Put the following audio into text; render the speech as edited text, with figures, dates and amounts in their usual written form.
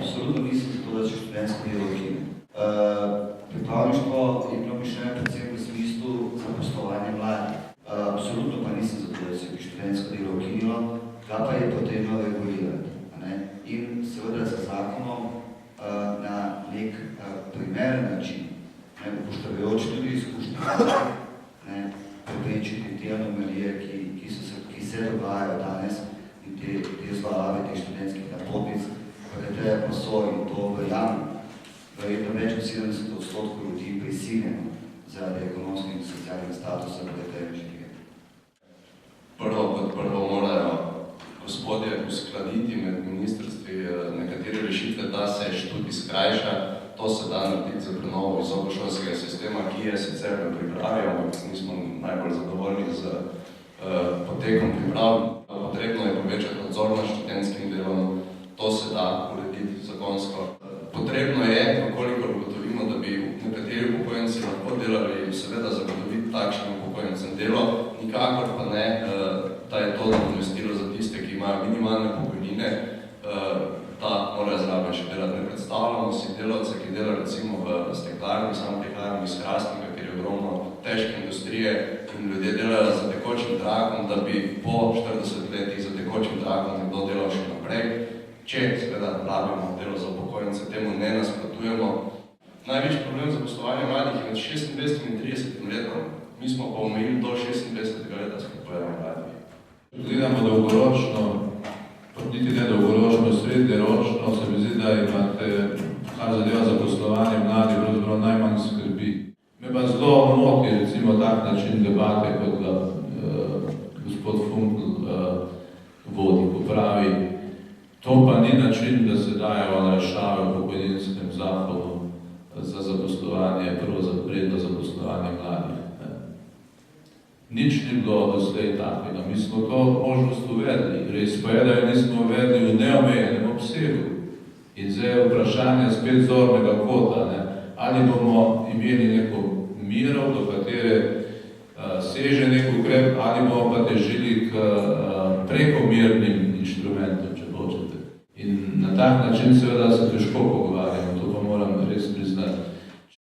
absolutno nisem za to, da se študentsko delo ukine. Pripravništvo je bilo mišljeno predvsem v smislu zaposlovanja mladih. Absolutno pa nisem za to, da se bi študentsko delo ukinilo, ga pa je potrebno regulirati. In seveda za zakonom na nek primeren način, upoštevajoč tudi izkušnje, preprečiti te anomalije, ki se dogajajo danes in te zlorabe teh študentskih napotnic, v katere pa so in to verjamem, verjetno več kot 70% ljudi prisiljeno zaradi ekonomskega in socialnega statusa, v katerem živijo. Prvo morajo gospodje uskladiti med ministrstvi nekatere rešitve, da se študij skrajša. To se da narediti za prenovo visokošolskega sistema, ki je sicer v pripravi, ampak nismo najbolj zadovoljni z potekom priprav. Potrebno je povečati nadzor nad študentskim delom, to se da urediti zakonsko. Potrebno je, kolikor ugotovimo, da bi nekateri upokojenci lahko delali, seveda zagotoviti takšnim upokojencem delo, nikakor pa ne, da je to nadomestilo za tiste, ki imajo minimalne pokojnine, da morajo zraven še delati. Ne predstavljamo si delavce, ki delajo recimo v steklarni, samo prihajamo iz Hrastnika, kjer je ogromno težke industrije in ljudje delajo za tekočim trakom, da bi po 40 letih za tekočim trakom nekdo delal še naprej. Če seveda rabimo delo za upokojence, temu ne nasprotujemo. Največji problem zaposlovanja mladih je med 26 in 30 letom. Mi smo pa omejili do 26. leta skupajamo mladih. Gledamo dolgoročno, niti ne dolgoročno, srednjeročno, se mi zdi, da imate, kar zadeva zaposlovanje mladih, pravzaprav najmanj skrbi. Me pa zelo moti, recimo, tak način debate, kot ga gospod Funkl vodi, ko pravi, to pa ni način, da se dajo olajšave v pokojninskem zakonu za zaposlovanje, prvo predno zaposlovanje mladih. Nič ni bilo doslej takega. Mi smo to možnost uvedli. Res pa je, da jo nismo uvedli v neomejenem obsegu. In zdaj je vprašanje spet zornega kota, ali bomo imeli neko miro, do katere seže nek ukrep, ali bomo pa težili k prekomernim inštrumentom, če hočete. In na tak način seveda